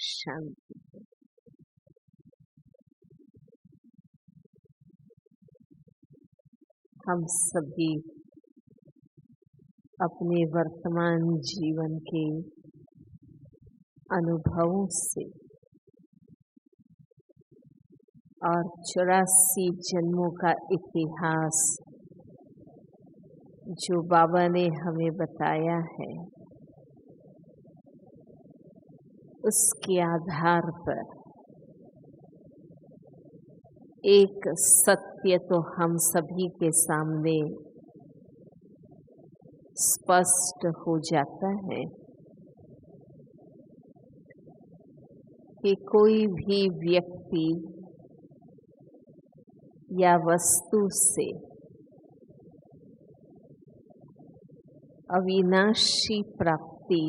शांति। हम सभी अपने वर्तमान जीवन के अनुभवों से और 84 जन्मों का इतिहास जो बाबा ने हमें बताया है, उसके आधार पर एक सत्य तो हम सभी के सामने स्पष्ट हो जाता है कि कोई भी व्यक्ति या वस्तु से अविनाशी प्राप्ति,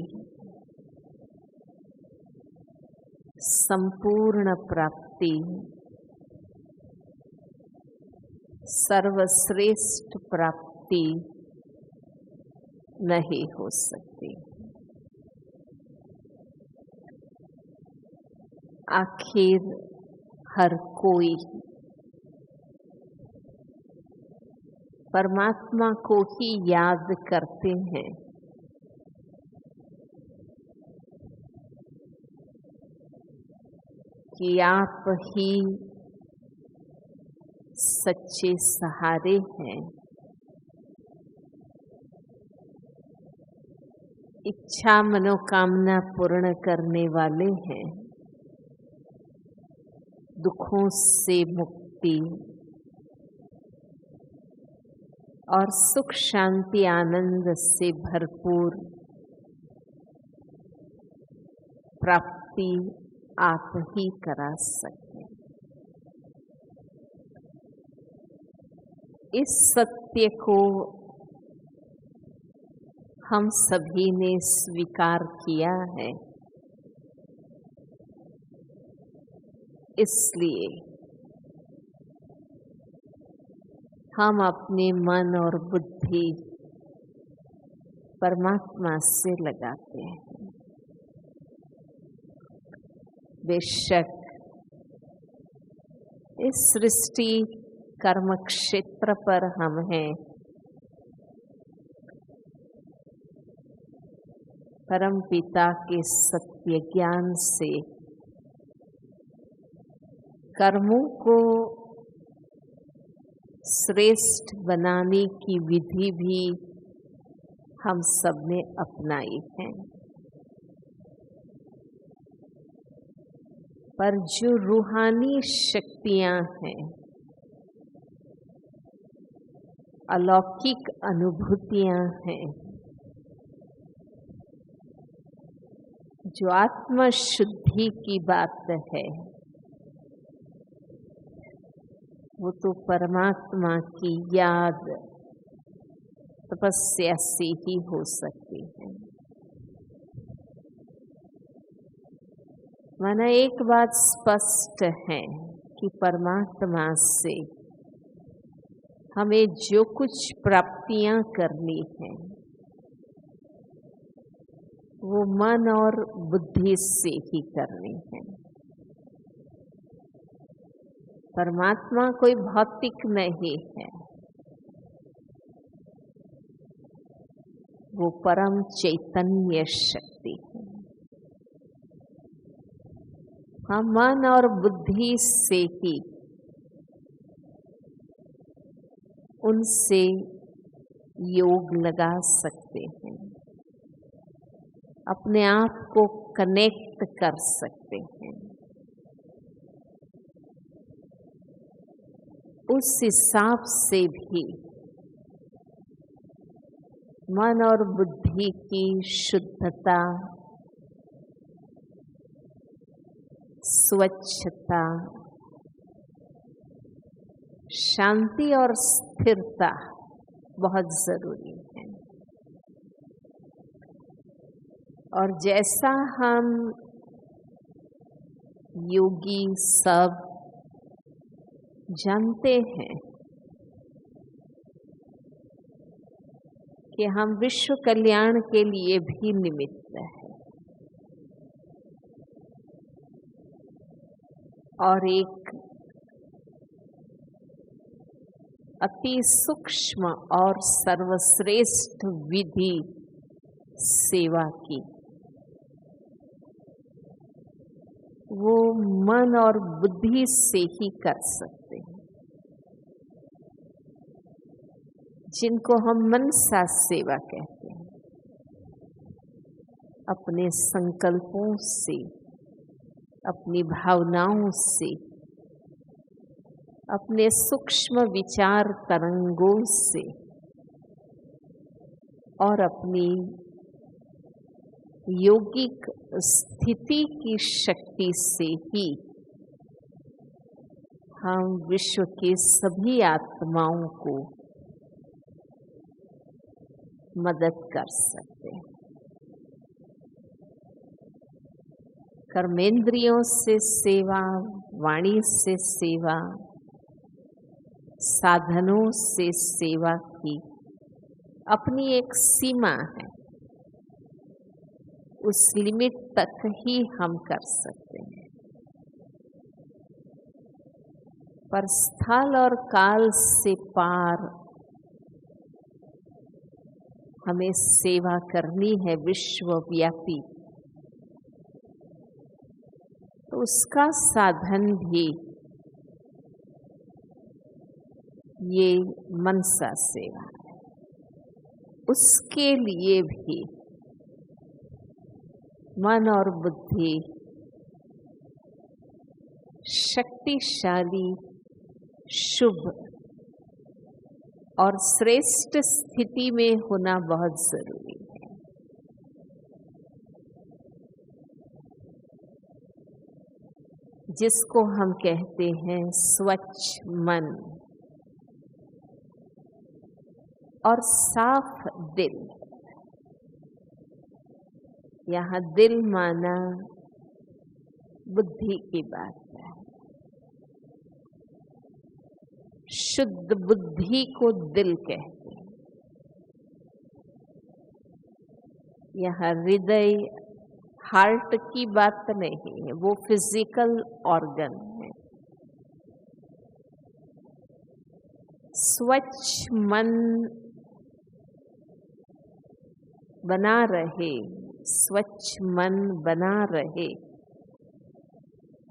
संपूर्ण प्राप्ति, सर्वश्रेष्ठ प्राप्ति नहीं हो सकती। आखिर हर कोई परमात्मा को ही याद करते हैं, कि आप ही सच्चे सहारे हैं। इच्छा मनोकामना पूर्ण करने वाले हैं। दुखों से मुक्ति और सुख शांति आनंद से भरपूर प्राप्ति आप ही करा सकते। इस सत्य को हम सभी ने स्वीकार किया है, इसलिए हम अपने मन और बुद्धि परमात्मा से लगाते हैं। बेशक इस सृष्टि कर्म क्षेत्र पर हम हैं, परम पिता के सत्य ज्ञान से कर्मों को श्रेष्ठ बनाने की विधि भी हम सब ने अपनाई है। पर जो रूहानी शक्तियां हैं, अलौकिक अनुभूतियां हैं, जो आत्म शुद्धि की बात है, वो तो परमात्मा की याद तपस्या से ही हो सकती है। माना एक बात स्पष्ट है कि परमात्मा से हमें जो कुछ प्राप्तियां करनी है, वो मन और बुद्धि से ही करनी है। परमात्मा कोई भौतिक नहीं है, वो परम चैतन्य शक्ति है। हम मन और बुद्धि से ही उनसे योग लगा सकते हैं, अपने आप को कनेक्ट कर सकते हैं। उस हिसाब से भी मन और बुद्धि की शुद्धता, स्वच्छता, शांति और स्थिरता बहुत जरूरी है। और जैसा हम योगी सब जानते हैं कि हम विश्व कल्याण के लिए भी निमित्त है। और एक अति सूक्ष्म और सर्वश्रेष्ठ विधि सेवा की, वो मन और बुद्धि से ही कर सकते हैं, जिनको हम मनसा सेवा कहते हैं। अपने संकल्पों से, अपनी भावनाओं से, अपने सूक्ष्म विचार तरंगों से और अपनी योगिक स्थिति की शक्ति से ही हम विश्व के सभी आत्माओं को मदद कर सकते हैं। कर्मेंद्रियों से सेवा, वाणी से सेवा, साधनों से सेवा की अपनी एक सीमा है, उस लिमिट तक ही हम कर सकते हैं। पर स्थल और काल से पार हमें सेवा करनी है विश्वव्यापी, तो उसका साधन भी ये मनसा सेवा है। उसके लिए भी मन और बुद्धि शक्तिशाली, शुभ और श्रेष्ठ स्थिति में होना बहुत जरूरी है। जिसको हम कहते हैं स्वच्छ मन और साफ दिल। यहाँ दिल माना बुद्धि की बात है। शुद्ध बुद्धि को दिल कहते हैं। यहाँ हृदय, हार्ट की बात नहीं है, वो फिजिकल ऑर्गन है। स्वच्छ मन बना रहे, स्वच्छ मन बना रहे,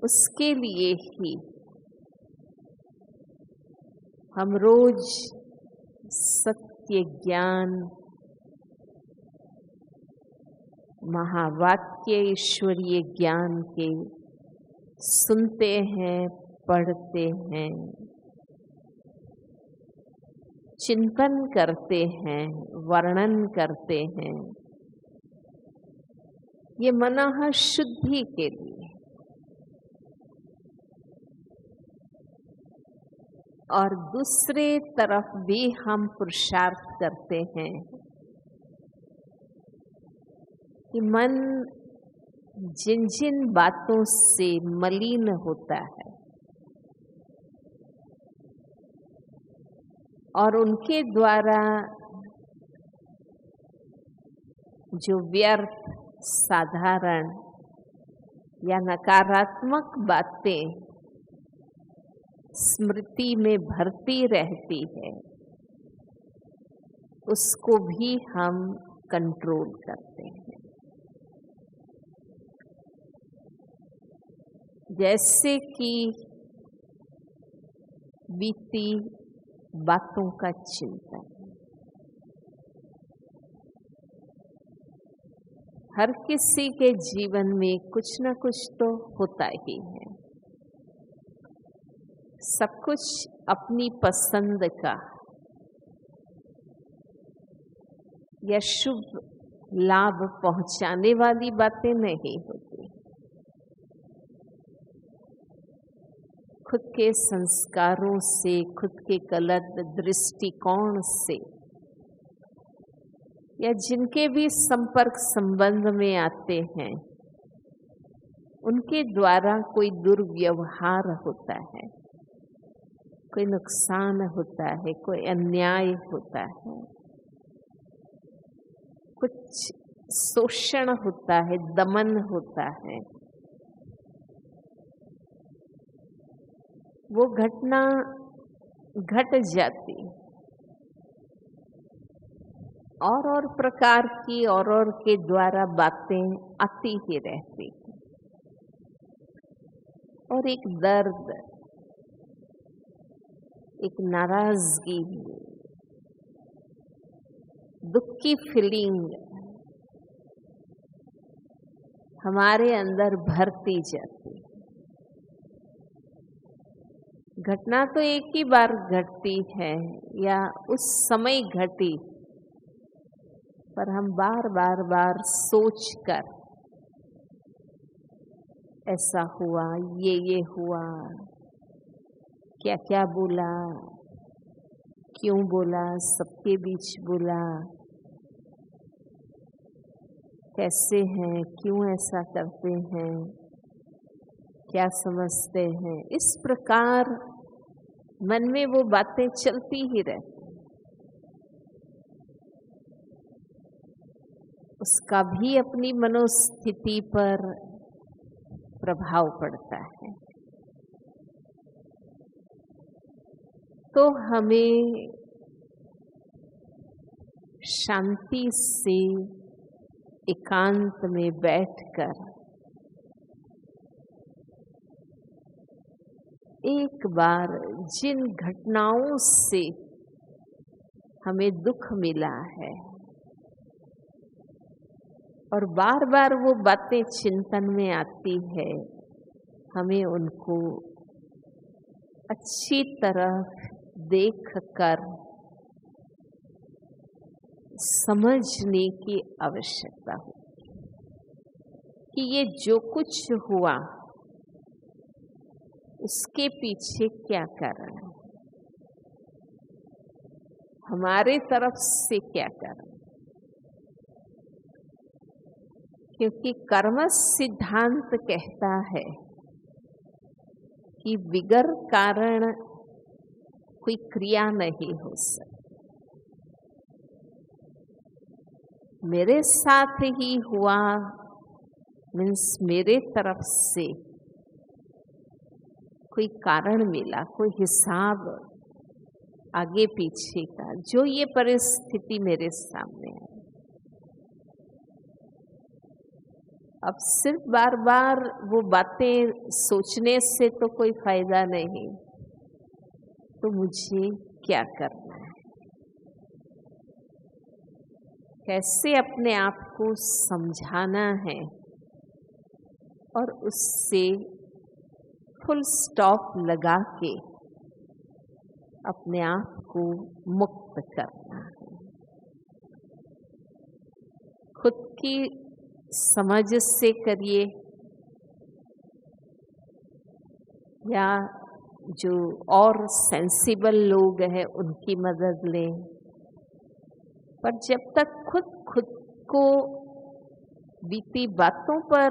उसके लिए ही हम रोज सत्य ज्ञान, महावाक्य, ईश्वरीय ज्ञान के सुनते हैं, पढ़ते हैं, चिंतन करते हैं, वर्णन करते हैं। ये मनः शुद्धि के लिए। और दूसरे तरफ भी हम पुरुषार्थ करते हैं कि मन जिन जिन बातों से मलिन होता है और उनके द्वारा जो व्यर्थ, साधारण या नकारात्मक बातें स्मृति में भरती रहती है, उसको भी हम कंट्रोल करते हैं। जैसे कि बीती बातों का चिंतन। हर किसी के जीवन में कुछ न कुछ तो होता ही है। सब कुछ अपनी पसंद का या शुभ लाभ पहुंचाने वाली बातें नहीं होती। खुद के संस्कारों से, खुद के गलत दृष्टिकोण से या जिनके भी संपर्क संबंध में आते हैं, उनके द्वारा कोई दुर्व्यवहार होता है, कोई नुकसान होता है, कोई अन्याय होता है, कुछ शोषण होता है, दमन होता है। वो घटना घट जाती, और प्रकार की और के द्वारा बातें आती ही रहती, और एक दर्द, एक नाराजगी, दुख की फीलिंग हमारे अंदर भरती जाती। घटना तो एक ही बार घटती है या उस समय घटी, पर हम बार बार बार सोच कर ऐसा हुआ, ये हुआ, क्या क्या बोला, क्यों बोला, सबके बीच बोला, कैसे हैं, क्यों ऐसा करते हैं, क्या समझते हैं, इस प्रकार मन में वो बातें चलती ही रहती। उसका भी अपनी मनोस्थिति पर प्रभाव पड़ता है। तो हमें शांति से एकांत में बैठकर एक बार जिन घटनाओं से हमें दुख मिला है और बार बार वो बातें चिंतन में आती है, हमें उनको अच्छी तरह देखकर समझने की आवश्यकता होती कि ये जो कुछ हुआ उसके पीछे क्या कारण है, हमारे तरफ से क्या कारण। क्योंकि कर्म सिद्धांत कहता है कि बिगर कारण कोई क्रिया नहीं हो सकती। मेरे साथ ही हुआ मीन्स मेरे तरफ से कोई कारण मिला, कोई हिसाब आगे पीछे का, जो ये परिस्थिति मेरे सामने है। अब सिर्फ बार बार वो बातें सोचने से तो कोई फायदा नहीं, तो मुझे क्या करना है, कैसे अपने आप को समझाना है और उससे फुल स्टॉप लगा के अपने आप को मुक्त करना है। खुद की समझ से करिए या जो और सेंसिबल लोग हैं उनकी मदद लें, पर जब तक खुद को बीती बातों पर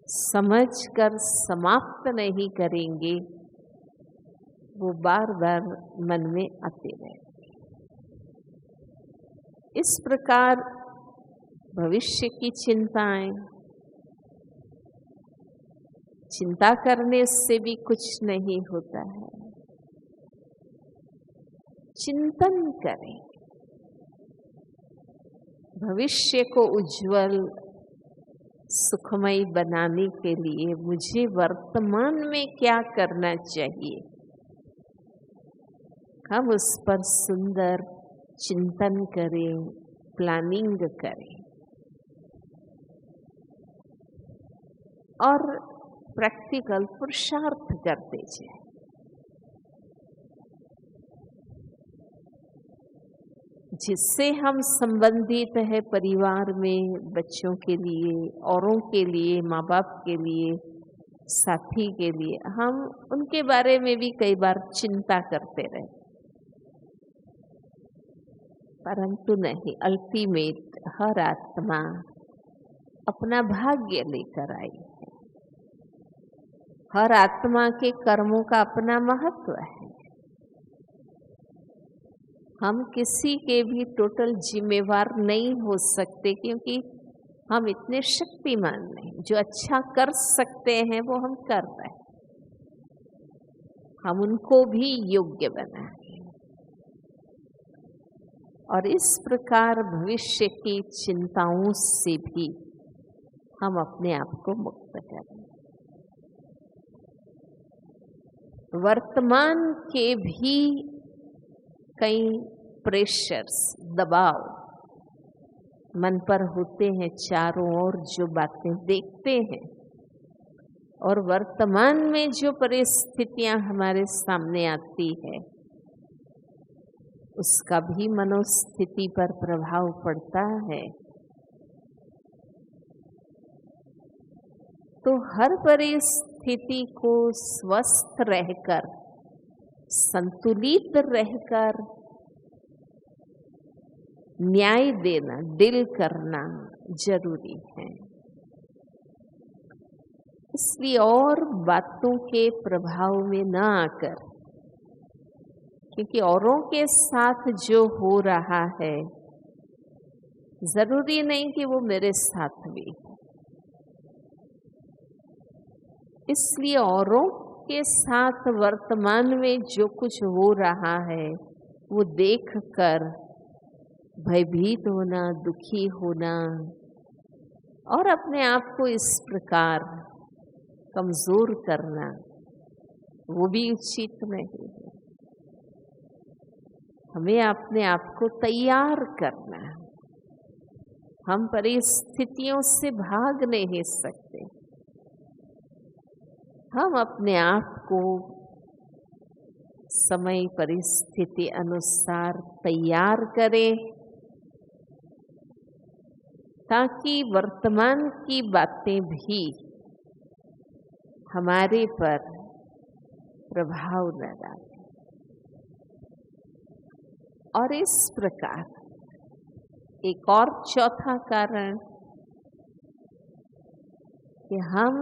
समझकर समाप्त नहीं करेंगे, वो बार बार मन में आते रहेंगे। इस प्रकार भविष्य की चिंता करने से भी कुछ नहीं होता है। चिंतन करें, भविष्य को उज्जवल सुखमय बनाने के लिए मुझे वर्तमान में क्या करना चाहिए, हम उस पर सुंदर चिंतन करें, प्लानिंग करें और प्रैक्टिकल पुरुषार्थ करते जाएं। जिससे हम संबंधित है परिवार में, बच्चों के लिए, औरों के लिए, माँ बाप के लिए, साथी के लिए, हम उनके बारे में भी कई बार चिंता करते रहे, परंतु नहीं, अल्टीमेट हर आत्मा अपना भाग्य लेकर आई है। हर आत्मा के कर्मों का अपना महत्व है। हम किसी के भी टोटल जिम्मेवार नहीं हो सकते, क्योंकि हम इतने शक्तिमान नहीं। जो अच्छा कर सकते हैं वो हम कर रहे हैं, हम उनको भी योग्य बनाएं और इस प्रकार भविष्य की चिंताओं से भी हम अपने आप को मुक्त करें। वर्तमान के भी कई प्रेशर्स, दबाव मन पर होते हैं, चारों ओर जो बातें देखते हैं और वर्तमान में जो परिस्थितियां हमारे सामने आती है उसका भी मनोस्थिति पर प्रभाव पड़ता है। तो हर परिस्थिति को स्वस्थ रहकर, संतुलित रहकर न्याय देना, डील करना जरूरी है। इसलिए और बातों के प्रभाव में न आकर, क्योंकि औरों के साथ जो हो रहा है जरूरी नहीं कि वो मेरे साथ भी है। इसलिए औरों के साथ वर्तमान में जो कुछ हो रहा है वो देखकर भयभीत होना, दुखी होना और अपने आप को इस प्रकार कमजोर करना, वो भी उचित नहीं है। हमें अपने आप को तैयार करना है। हम परिस्थितियों से भाग नहीं सकते। हम अपने आप को समय परिस्थिति अनुसार तैयार करें ताकि वर्तमान की बातें भी हमारे पर प्रभाव न डालें। और इस प्रकार एक और चौथा कारण कि हम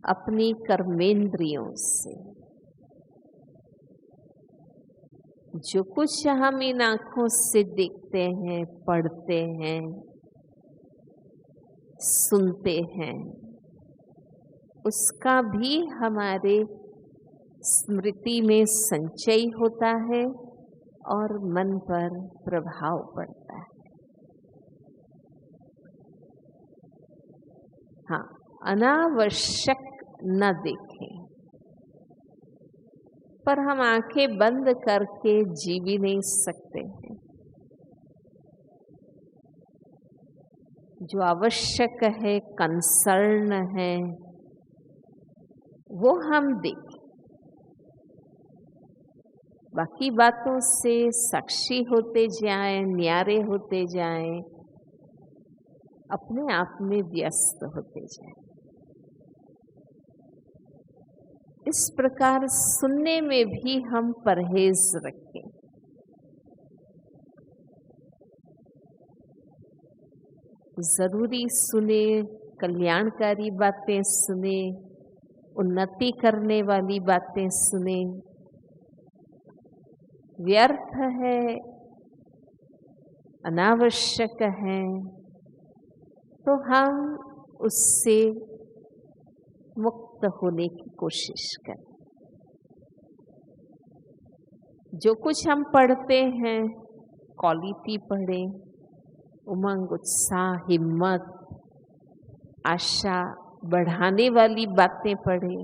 अपनी कर्मेंद्रियों से जो कुछ हम इन आँखों से देखते हैं, पढ़ते हैं, सुनते हैं, उसका भी हमारे स्मृति में संचय होता है और मन पर प्रभाव पड़ता है। हाँ, अनावश्यक न देखें, पर हम आंखें बंद करके जी भी नहीं सकते हैं। जो आवश्यक है, कंसर्न है, वो हम देखें। बाकी बातों से साक्षी होते जाएं, न्यारे होते जाएं, अपने आप में व्यस्त होते जाएं। इस प्रकार सुनने में भी हम परहेज रखें। जरूरी सुने, कल्याणकारी बातें सुने, उन्नति करने वाली बातें सुने। व्यर्थ है, अनावश्यक है तो हम उससे मुक्त होने की कोशिश करें। जो कुछ हम पढ़ते हैं, क्वालिटी पढ़ें, उमंग, उत्साह, हिम्मत, आशा बढ़ाने वाली बातें पढ़ें,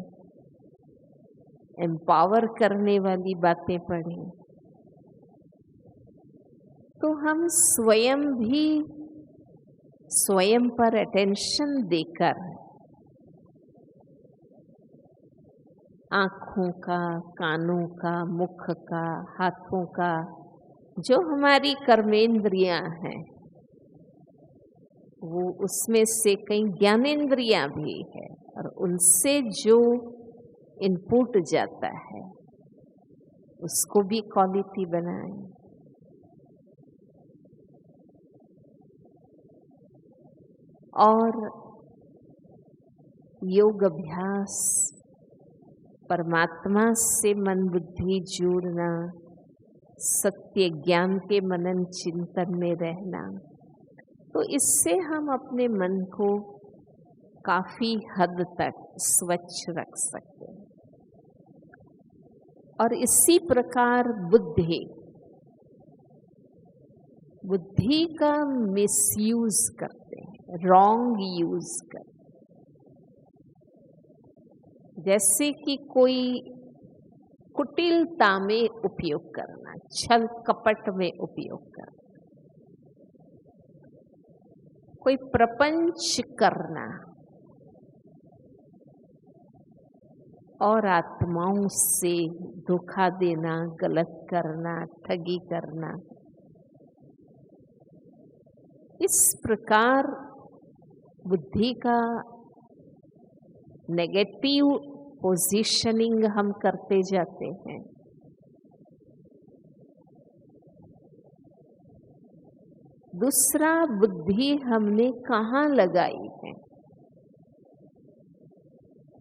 एम्पावर करने वाली बातें पढ़ें। तो हम स्वयं भी स्वयं पर अटेंशन देकर आँखों का, कानों का, मुख का, हाथों का, जो हमारी कर्मेंद्रियां हैं, वो उसमें से कई ज्ञानेंद्रियां भी है और उनसे जो इनपुट जाता है उसको भी क्वालिटी बनाएं। और योग अभ्यास, परमात्मा से मन बुद्धि जोड़ना, सत्य ज्ञान के मनन चिंतन में रहना, तो इससे हम अपने मन को काफी हद तक स्वच्छ रख सकते हैं। और इसी प्रकार बुद्धि का मिसयूज करते हैं, रॉन्ग यूज करते हैं। जैसे कि कोई कुटिलता में उपयोग करना, छल कपट में उपयोग करना, कोई प्रपंच करना और आत्माओं से धोखा देना, गलत करना, ठगी करना। इस प्रकार बुद्धि का नेगेटिव पोजीशनिंग हम करते जाते हैं। दूसरा, बुद्धि हमने कहाँ लगाई है?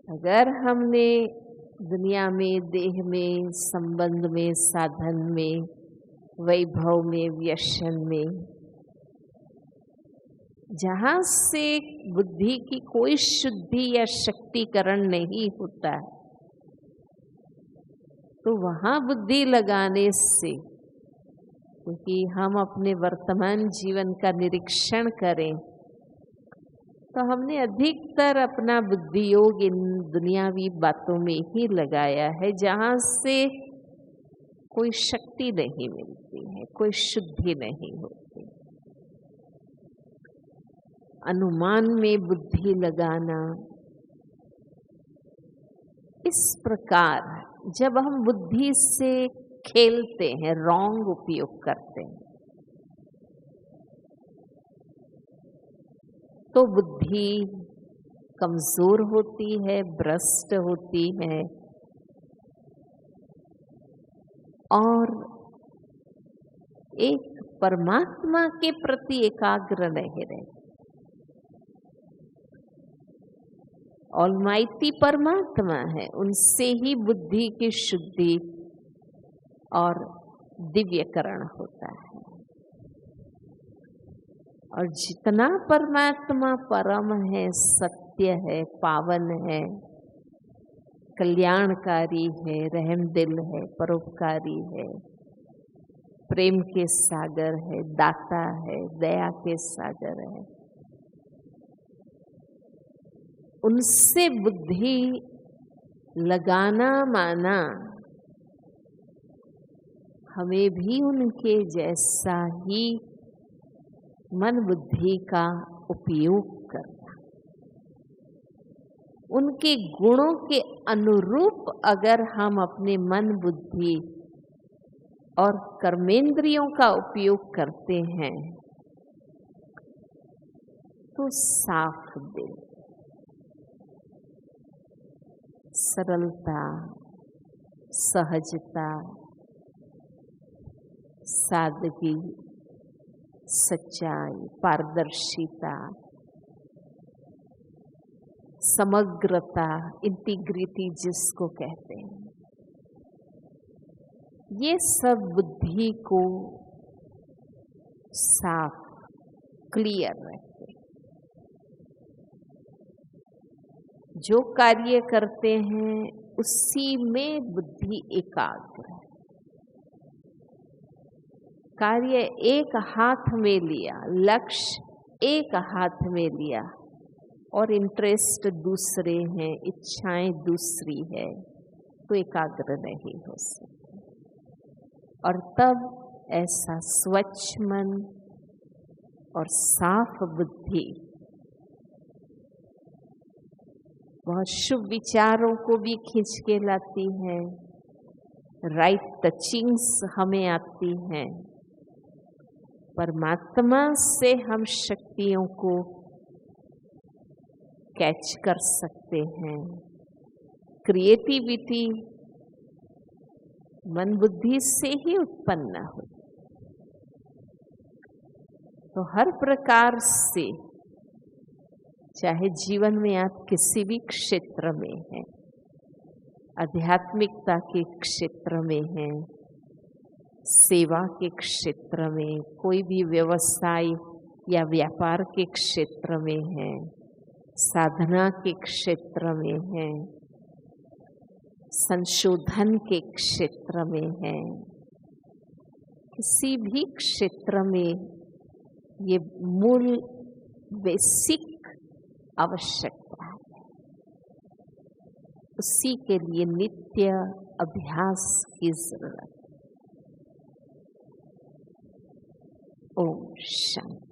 अगर हमने दुनिया में, देह में, संबंध में, साधन में, वैभव में, व्यसन में, जहाँ से बुद्धि की कोई शुद्धि या शक्तिकरण नहीं होता, तो वहाँ बुद्धि लगाने से, क्योंकि हम अपने वर्तमान जीवन का निरीक्षण करें तो हमने अधिकतर अपना बुद्धि योग इन दुनियावी बातों में ही लगाया है, जहाँ से कोई शक्ति नहीं मिलती है, कोई शुद्धि नहीं होती। अनुमान में बुद्धि लगाना, इस प्रकार जब हम बुद्धि से खेलते हैं, रॉन्ग उपयोग करते हैं, तो बुद्धि कमजोर होती है, भ्रष्ट होती है और एक परमात्मा के प्रति एकाग्र नहीं रहती। ऑलमाइटी परमात्मा है, उनसे ही बुद्धि की शुद्धि और दिव्यकरण होता है। और जितना परमात्मा परम है, सत्य है, पावन है, कल्याणकारी है, रहमदिल है, परोपकारी है, प्रेम के सागर है, दाता है, दया के सागर है, उनसे बुद्धि लगाना माना हमें भी उनके जैसा ही मन बुद्धि का उपयोग करना। उनके गुणों के अनुरूप अगर हम अपने मन बुद्धि और कर्मेंद्रियों का उपयोग करते हैं तो साफ दिल, सरलता, सहजता, सादगी, सच्चाई, पारदर्शिता, समग्रता, इंटीग्रिटी जिसको कहते हैं, ये सब बुद्धि को साफ, क्लियर रखते। जो कार्य करते हैं उसी में बुद्धि एकाग्र है। कार्य एक हाथ में लिया, लक्ष्य एक हाथ में लिया और इंटरेस्ट दूसरे हैं, इच्छाएं दूसरी है, तो एकाग्र नहीं हो सकते। और तब ऐसा स्वच्छ मन और साफ बुद्धि बहुत शुभ विचारों को भी खींच के लाती है, राइट टचिंग्स हमें आती हैं, परमात्मा से हम शक्तियों को कैच कर सकते हैं। क्रिएटिविटी मन बुद्धि से ही उत्पन्न हो। तो हर प्रकार से, चाहे जीवन में आप किसी भी क्षेत्र में हैं, आध्यात्मिकता के क्षेत्र में हैं, सेवा के क्षेत्र में, कोई भी व्यवसाय या व्यापार के क्षेत्र में हैं, साधना के क्षेत्र में हैं, संशोधन के क्षेत्र में है, किसी भी क्षेत्र में ये मूल बेसिक आवश्यकता है। उसी के लिए नित्य अभ्यास की जरूरत। ओम शांति।